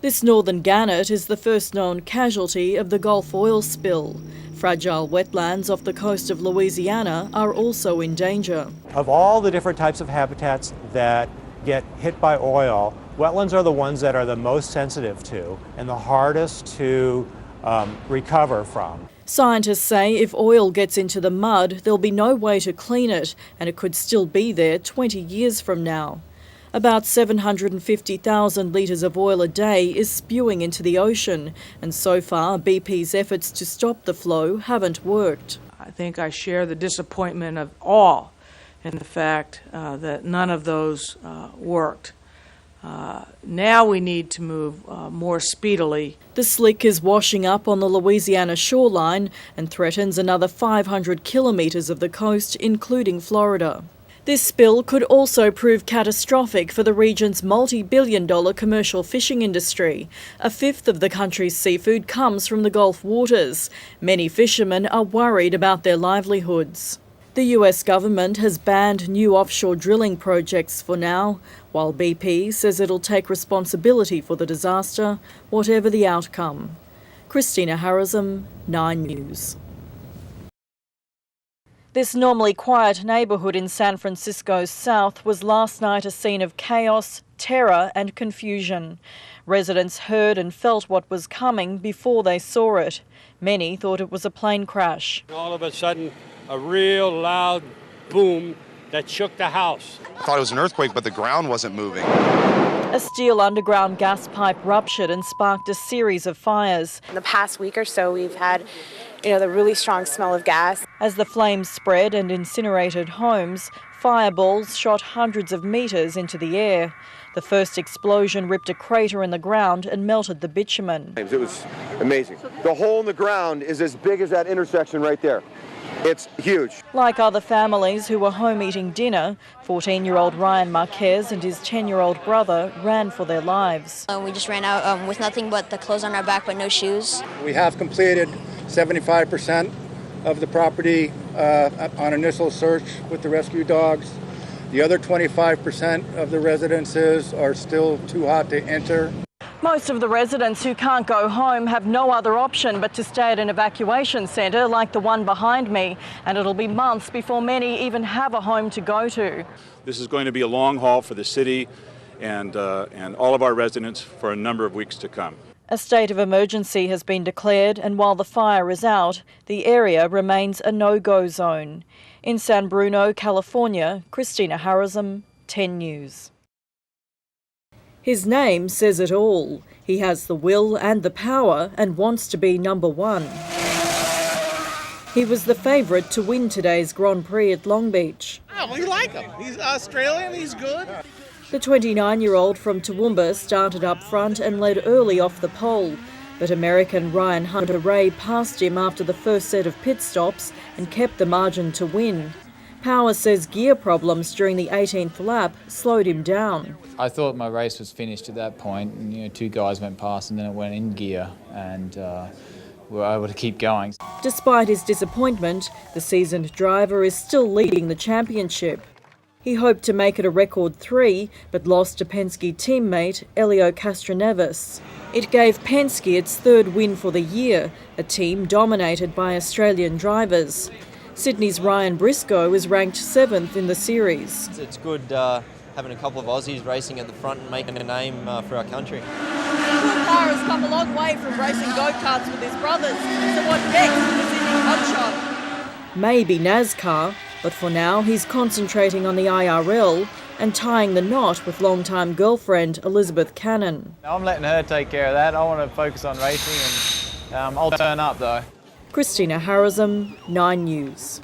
This northern gannet is the first known casualty of the Gulf oil spill. Fragile wetlands off the coast of Louisiana are also in danger. Of all the different types of habitats that get hit by oil, wetlands are the ones that are the most sensitive to and the hardest to recover from. Scientists say if oil gets into the mud, there'll be no way to clean it, and it could still be there 20 years from now. About 750,000 litres of oil a day is spewing into the ocean, and so far BP's efforts to stop the flow haven't worked. I think I share the disappointment of all in the fact that none of those worked. Now we need to move more speedily. The slick is washing up on the Louisiana shoreline and threatens another 500 kilometres of the coast, including Florida. This spill could also prove catastrophic for the region's multi-billion-dollar commercial fishing industry. A fifth of the country's seafood comes from the Gulf waters. Many fishermen are worried about their livelihoods. The US government has banned new offshore drilling projects for now, while BP says it'll take responsibility for the disaster, whatever the outcome. Christina Harrison, 9 News. This normally quiet neighbourhood in San Francisco's south was last night a scene of chaos, terror and confusion. Residents heard and felt what was coming before they saw it. Many thought it was a plane crash. All of a sudden, a real loud boom that shook the house. I thought it was an earthquake, but the ground wasn't moving. A steel underground gas pipe ruptured and sparked a series of fires. In the past week or so, we've had the really strong smell of gas. As the flames spread and incinerated homes, fireballs shot hundreds of metres into the air. The first explosion ripped a crater in the ground and melted the bitumen. It was amazing. The hole in the ground is as big as that intersection right there. It's huge. Like other families who were home eating dinner, 14-year-old Ryan Marquez and his 10-year-old brother ran for their lives. We just ran out with nothing but the clothes on our back but no shoes. We have completed 75% of the property on initial search with the rescue dogs. The other 25% of the residences are still too hot to enter. Most of the residents who can't go home have no other option but to stay at an evacuation centre like the one behind me, and it'll be months before many even have a home to go to. This is going to be a long haul for the city and all of our residents for a number of weeks to come. A state of emergency has been declared, and while the fire is out, the area remains a no-go zone. In San Bruno, California, Christina Harrison, 10 News. His name says it all. He has the will and the power and wants to be number one. He was the favourite to win today's Grand Prix at Long Beach. Oh, we like him. He's Australian, he's good. The 29-year-old from Toowoomba started up front and led early off the pole, but American Ryan Hunter-Reay passed him after the first set of pit stops and kept the margin to win. Power says gear problems during the 18th lap slowed him down. I thought my race was finished at that point, and two guys went past and then it went in gear, and we were able to keep going. Despite his disappointment, the seasoned driver is still leading the championship. He hoped to make it a record 3, but lost to Penske teammate Elio Castroneves. It gave Penske its third win for the year, a team dominated by Australian drivers. Sydney's Ryan Briscoe is ranked 7th in the series. It's good having a couple of Aussies racing at the front and making a name for our country. Will Parr has come a long way from racing go-karts with his brothers, so what next for the Sydney hotshot? Maybe NASCAR, but for now he's concentrating on the IRL and tying the knot with longtime girlfriend Elizabeth Cannon. I'm letting her take care of that. I want to focus on racing, and I'll turn up though. Christina Harrison, 9 News.